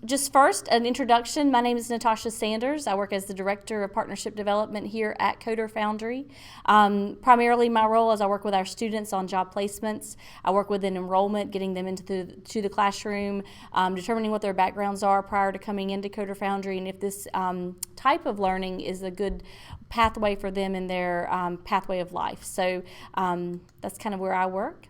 Just first, an introduction. My name is Natasha Sanders. I work as the Director of Partnership Development here at Foundry. Primarily my role is I work with our students on job placements. I work with an enrollment, getting them into the classroom, determining what their backgrounds are prior to coming into Foundry, and if this type of learning is a good pathway for them in their pathway of life. So that's kind of where I work.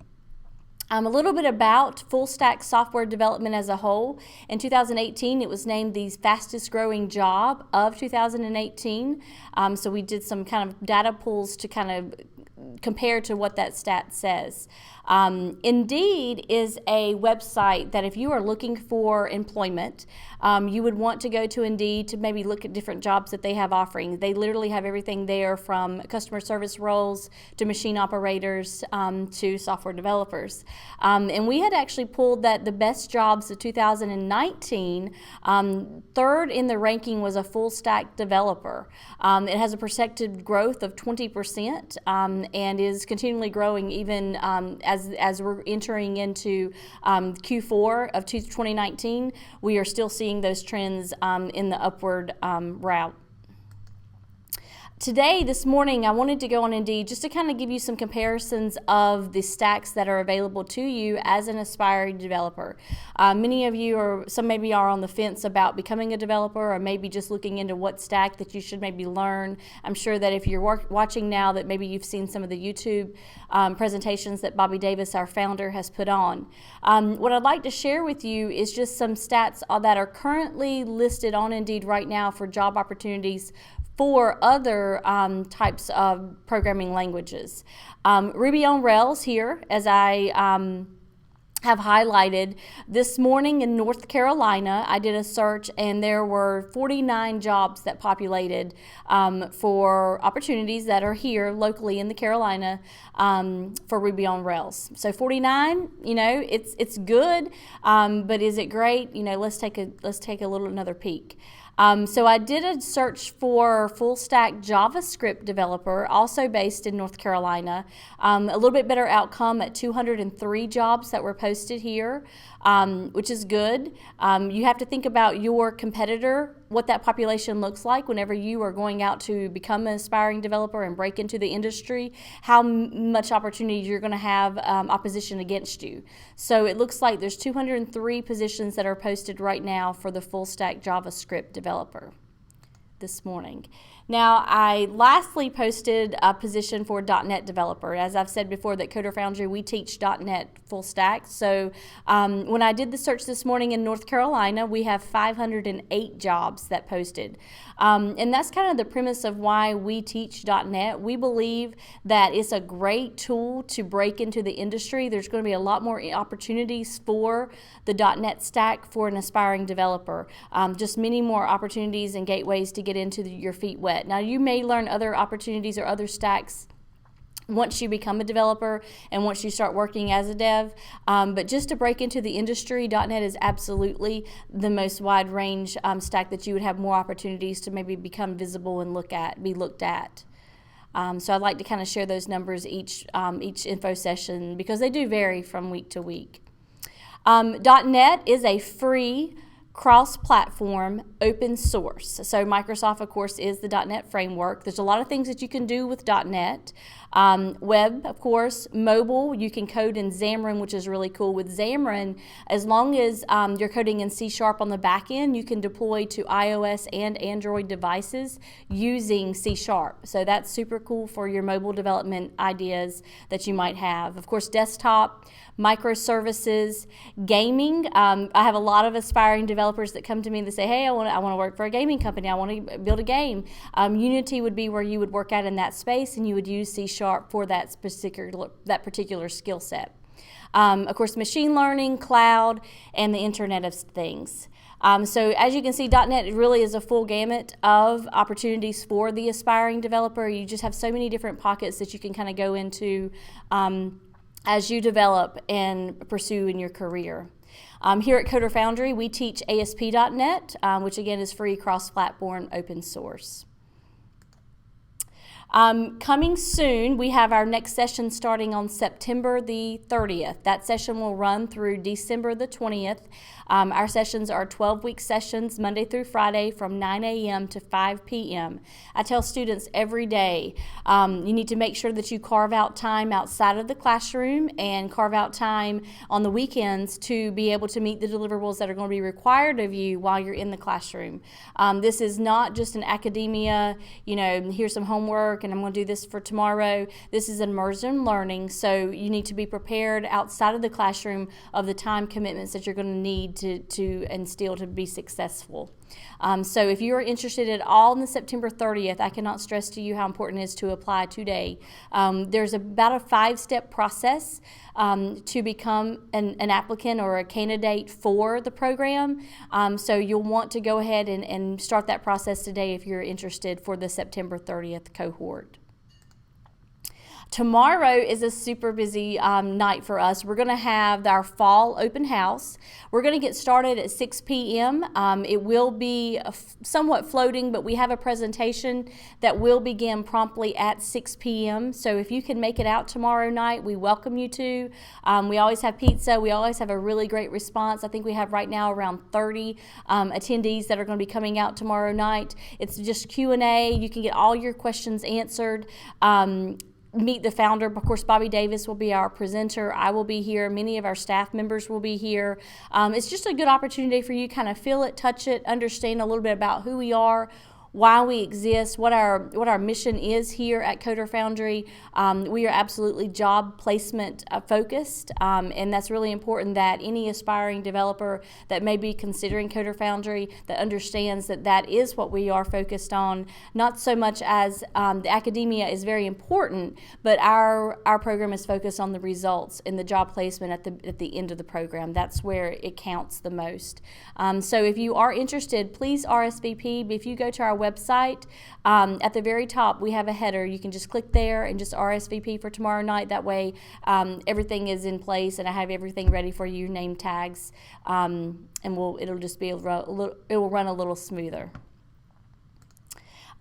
A little bit about full stack software development as a whole. In 2018, it was named the fastest growing job of 2018. So we did some kind of data pulls to kind of compare to what that stat says. Indeed is a website that if you are looking for employment, you would want to go to Indeed to maybe look at different jobs that they have offering. They literally have everything there, from customer service roles to machine operators to software developers. And we had actually pulled that the best jobs of 2019, third in the ranking was a full stack developer. It has a projected growth of 20% and is continually growing even as we're entering into Q4 of 2019. We are still seeing those trends in the upward route. Today, this morning, I wanted to go on Indeed just to kind of give you some comparisons of the stacks that are available to you as an aspiring developer. Many of you, or some maybe, are on the fence about becoming a developer, or maybe just looking into what stack that you should maybe learn. I'm sure that if you're watching now, that maybe you've seen some of the YouTube presentations that Bobby Davis, our founder, has put on. What I'd like to share with you is just some stats that are currently listed on Indeed right now for job opportunities for other types of programming languages. Ruby on Rails here, as I have highlighted. This morning in North Carolina, I did a search and there were 49 jobs that populated for opportunities that are here locally in the Carolina for Ruby on Rails. So 49, you know, it's good, but is it great? You know, let's take another peek. So I did a search for full stack JavaScript developer, also based in North Carolina. A little bit better outcome at 203 jobs that were posted here, which is good. You have to think about your competitor, what that population looks like whenever you are going out to become an aspiring developer and break into the industry, how much opportunity you're going to have opposition against you. So it looks like there's 203 positions that are posted right now for the full stack JavaScript developer this morning. Now, I lastly posted a position for .NET developer. As I've said before, that Foundry, we teach .NET full stack. So when I did the search this morning in North Carolina, we have 508 jobs that posted. And that's kind of the premise of why we teach .NET. We believe that it's a great tool to break into the industry. There's going to be a lot more opportunities for the .NET stack for an aspiring developer. Just many more opportunities and gateways to get into your feet wet. Now, you may learn other opportunities or other stacks once you become a developer and once you start working as a dev, but just to break into the industry, .NET is absolutely the most wide range stack that you would have more opportunities to maybe become visible and be looked at. So I'd like to kind of share those numbers each info session, because they do vary from week to week. .NET is a free cross-platform, open source. So Microsoft, of course, is the .NET framework. There's a lot of things that you can do with .NET. Web, of course, mobile, you can code in Xamarin, which is really cool. With Xamarin, as long as you're coding in C# on the back end, you can deploy to iOS and Android devices using C#. So that's super cool for your mobile development ideas that you might have. Of course, desktop, microservices, gaming. I have a lot of aspiring developers that come to me and they say, hey, I want to work for a gaming company. I want to build a game. Unity would be where you would work out in that space, and you would use C# for that particular skill set. Of course, machine learning, cloud, and the Internet of Things. So as you can see, .NET really is a full gamut of opportunities for the aspiring developer. You just have so many different pockets that you can kind of go into as you develop and pursue in your career. Here at Foundry, we teach ASP.NET, which again is free, cross-platform, open source. Coming soon, we have our next session starting on September the 30th. That session will run through December the 20th. Our sessions are 12-week sessions, Monday through Friday from 9 a.m. to 5 p.m. I tell students every day, you need to make sure that you carve out time outside of the classroom and carve out time on the weekends to be able to meet the deliverables that are going to be required of you while you're in the classroom. This is not just an academia, here's some homework and I'm going to do this for tomorrow. This is immersion learning, so you need to be prepared outside of the classroom of the time commitments that you're going to need to instill to be successful. So if you are interested at all in the September 30th, I cannot stress to you how important it is to apply today. There's about a 5-step process to become an applicant or a candidate for the program. So you'll want to go ahead and start that process today if you're interested for the September 30th cohort. Tomorrow is a super busy night for us. We're going to have our fall open house. We're going to get started at 6 p.m. It will be somewhat floating, but we have a presentation that will begin promptly at 6 p.m. So if you can make it out tomorrow night, we welcome you to. We always have pizza. We always have a really great response. I think we have right now around 30 attendees that are going to be coming out tomorrow night. It's just Q&A. You can get all your questions answered. Meet the founder. Of course, Bobby Davis will be our presenter. I will be here. Many of our staff members will be here. It's just a good opportunity for you to kind of feel it, touch it, understand a little bit about who we are, why we exist, what our mission is here at Coder Foundry. We are absolutely job placement focused, and that's really important that any aspiring developer that may be considering Coder Foundry that understands that that is what we are focused on. Not so much as the academia is very important, but our program is focused on the results and the job placement at the end of the program. That's where it counts the most. So if you are interested, please RSVP. If you go to our website, at the very top we have a header. You can just click there and just RSVP for tomorrow night. That way everything is in place and I have everything ready for you, name tags, and it'll just be it will run a little smoother.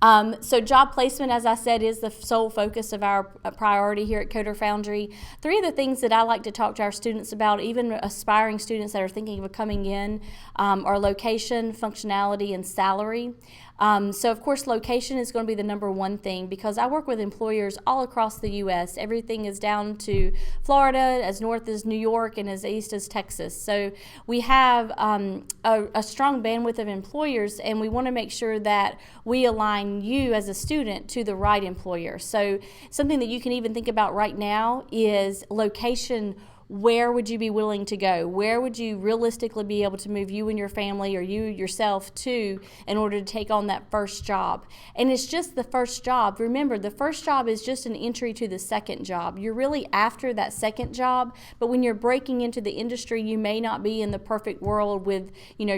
So job placement, as I said, is the sole focus of our priority here at Coder Foundry. 3 of the things that I like to talk to our students about, even aspiring students that are thinking of coming in, are location, functionality, and salary. So of course location is going to be the number one thing because I work with employers all across the U.S. Everything is down to Florida, as north as New York, and as east as Texas. So we have a strong bandwidth of employers, and we want to make sure that we align you as a student to the right employer. So something that you can even think about right now is location. Where would you be willing to go? Where would you realistically be able to move you and your family or you yourself to in order to take on that first job? And it's just the first job. Remember, the first job is just an entry to the second job. You're really after that second job, but when you're breaking into the industry, you may not be in the perfect world with,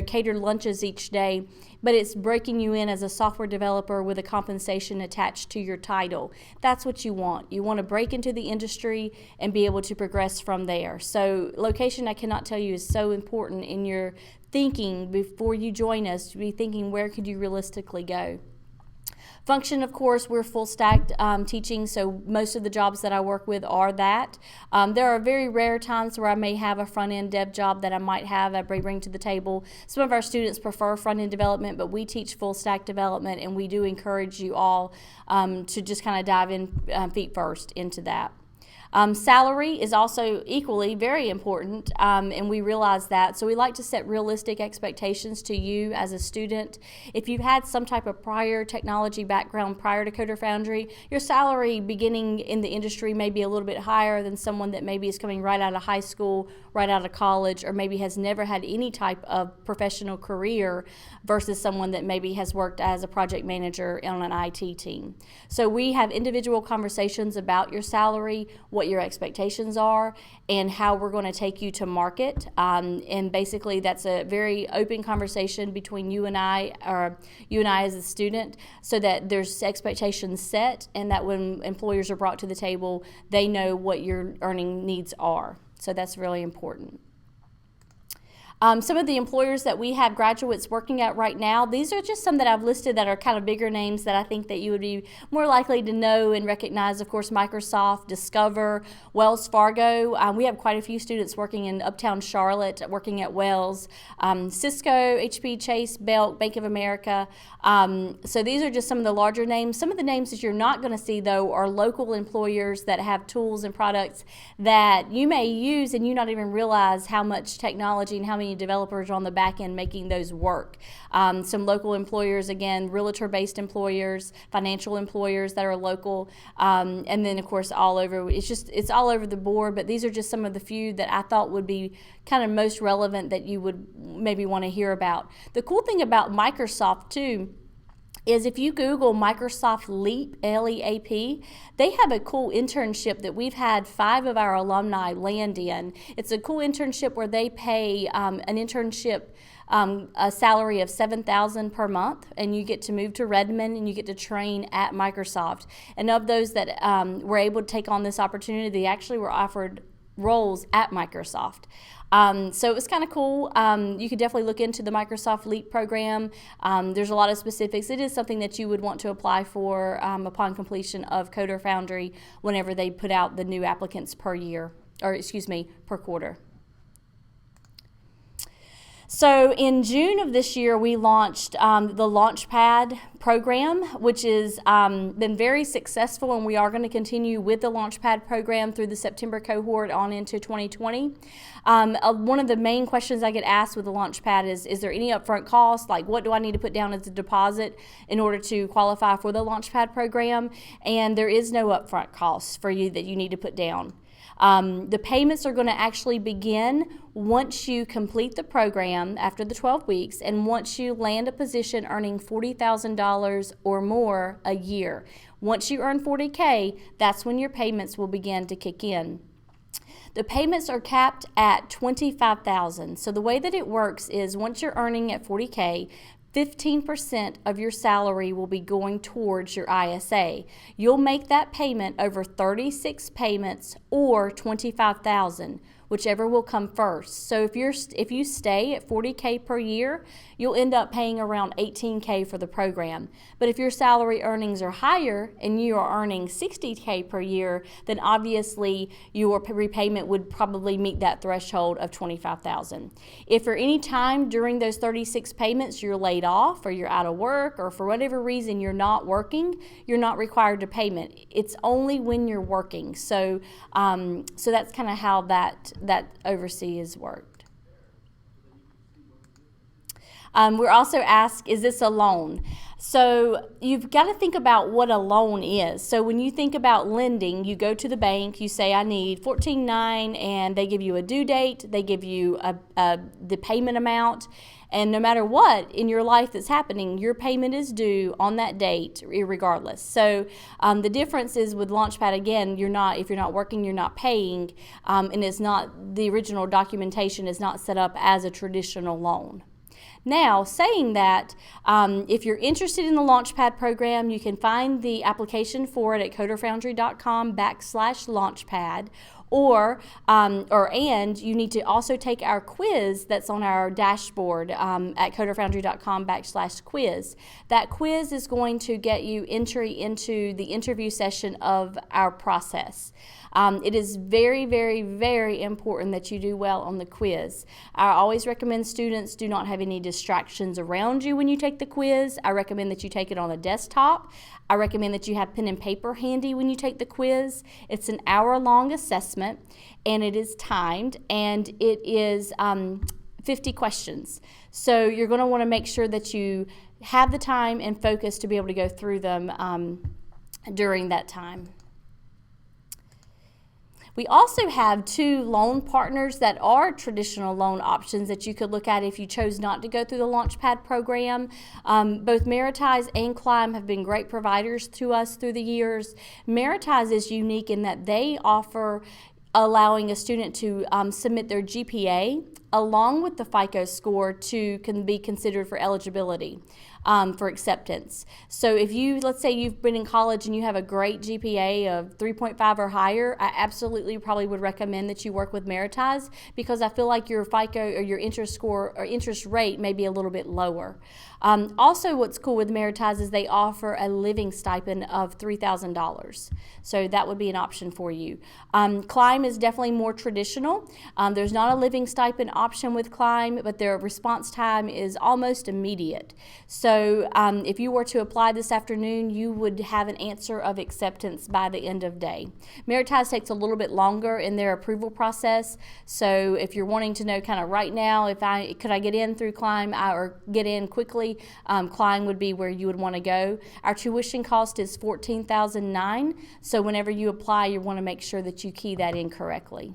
catered lunches each day, but it's breaking you in as a software developer with a compensation attached to your title. That's what you want. You want to break into the industry and be able to progress from there. So location, I cannot tell you, is so important in your thinking before you join us, to be thinking where could you realistically go. Function, of course, we're full stack teaching, so most of the jobs that I work with are that. There are very rare times where I may have a front-end dev job that I might have I bring to the table. Some of our students prefer front-end development, but we teach full stack development, and we do encourage you all to just kind of dive in feet first into that. Salary is also equally very important, and we realize that. So we like to set realistic expectations to you as a student. If you've had some type of prior technology background prior to Coder Foundry, your salary beginning in the industry may be a little bit higher than someone that maybe is coming right out of high school, right out of college, or maybe has never had any type of professional career versus someone that maybe has worked as a project manager on an IT team. So we have individual conversations about your salary, what your expectations are, and how we're going to take you to market. And basically that's a very open conversation between you and I, or you and I as a student, so that there's expectations set, and that when employers are brought to the table, they know what your earning needs are. So that's really important. Some of the employers that we have graduates working at right now, these are just some that I've listed that are kind of bigger names that I think that you would be more likely to know and recognize. Of course, Microsoft, Discover, Wells Fargo. We have quite a few students working in Uptown Charlotte, working at Wells, Cisco, HP, Chase, Belk, Bank of America. So these are just some of the larger names. Some of the names that you're not going to see, though, are local employers that have tools and products that you may use and you not even realize how much technology and how many developers are on the back end making those work. Some local employers, again, realtor-based employers, financial employers that are local, and then, of course, all over. It's all over the board, but these are just some of the few that I thought would be kind of most relevant that you would maybe want to hear about. The cool thing about Microsoft, too, is if you Google Microsoft Leap, L-E-A-P, they have a cool internship that we've had 5 of our alumni land in. It's a cool internship where they pay an internship a salary of $7,000 per month, and you get to move to Redmond and you get to train at Microsoft. And of those that were able to take on this opportunity, they actually were offered roles at Microsoft. So it was kind of cool. You could definitely look into the Microsoft Leap program. There's a lot of specifics. It is something that you would want to apply for upon completion of Coder Foundry whenever they put out the new applicants per year, or excuse me, per quarter. So in June of this year, we launched the Launchpad program, which has been very successful, and we are going to continue with the Launchpad program through the September cohort on into 2020. One of the main questions I get asked with the Launchpad is there any upfront cost? Like, what do I need to put down as a deposit in order to qualify for the Launchpad program? And there is no upfront cost for you that you need to put down. The payments are going to actually begin once you complete the program after the 12 weeks and once you land a position earning $40,000 or more a year. Once you earn $40K, that's when your payments will begin to kick in. The payments are capped at $25,000. So the way that it works is once you're earning at $40K, 15% of your salary will be going towards your ISA. You'll make that payment over 36 payments or $25,000, whichever will come first. So if you stay at $40K per year, you'll end up paying around $18K for the program. But if your salary earnings are higher and you are earning $60K per year, then obviously your repayment would probably meet that threshold of $25,000. If for any time during those 36 payments you're laid off or you're out of work or for whatever reason you're not working, you're not required to payment. It's only when you're working. So that's kind of how that oversee is worked. We're also asked, is this a loan? So you've got to think about what a loan is. So when you think about lending, you go to the bank, you say, I need $14,900, and they give you a due date, they give you the payment amount, and no matter what in your life that's happening, your payment is due on that date regardless. So the difference is with Launchpad, again, if you're not working, you're not paying, and it's not, the original documentation is not set up as a traditional loan. Now, saying that, if you're interested in the Launchpad program, you can find the application for it at coderfoundry.com/launchpad, and you need to also take our quiz that's on our dashboard at coderfoundry.com/quiz. That quiz is going to get you entry into the interview session of our process. It is very, very, very important that you do well on the quiz. I always recommend students do not have any distractions around you when you take the quiz. I recommend that you take it on a desktop. I recommend that you have pen and paper handy when you take the quiz. It's an hour-long assessment, and it is timed, and it is 50 questions. So you're going to want to make sure that you have the time and focus to be able to go through them during that time. We also have 2 loan partners that are traditional loan options that you could look at if you chose not to go through the Launchpad program. Both Meritize and Climb have been great providers to us through the years. Meritize is unique in that they offer allowing a student to submit their GPA along with the FICO score can be considered for eligibility for acceptance. So if let's say you've been in college and you have a great GPA of 3.5 or higher, I absolutely probably would recommend that you work with Meritize, because I feel like your FICO or your interest score or interest rate may be a little bit lower. Also, what's cool with Meritize is they offer a living stipend of $3,000. So that would be an option for you. Climb is definitely more traditional. There's not a living stipend option with Climb, but their response time is almost immediate. So if you were to apply this afternoon, you would have an answer of acceptance by the end of day. Meritize takes a little bit longer in their approval process. So if you're wanting to know kind of right now, could I get in through Climb or get in quickly, Climb would be where you would want to go. Our tuition cost is $14,009. So whenever you apply, you want to make sure that you key that in correctly.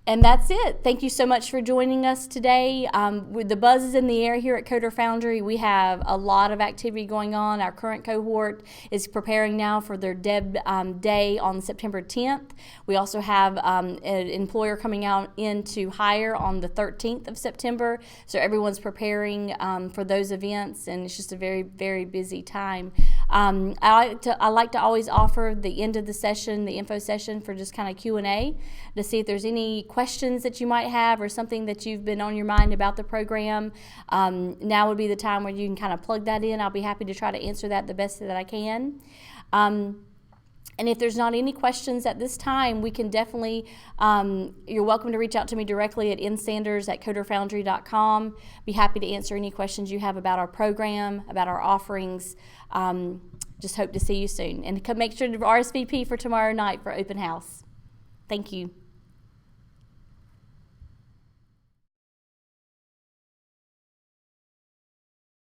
And that's it. Thank you so much for joining us today. With the buzz is in the air here at Coder Foundry, we have a lot of activity going on. Our current cohort is preparing now for their DEB day on September 10th. We also have an employer coming out in to hire on the 13th of September. So everyone's preparing for those events, and it's just a very, very busy time. I like to always offer the end of the session, the info session, for just kind of Q&A to see if there's any questions that you might have or something that you've been on your mind about the program. Now would be the time where you can kind of plug that in. I'll be happy to try to answer that the best that I can. And if there's not any questions at this time, we can definitely, you're welcome to reach out to me directly at nsanders@coderfoundry.com. Be happy to answer any questions you have about our program, about our offerings. Just hope to see you soon. And make sure to RSVP for tomorrow night for open house. Thank you.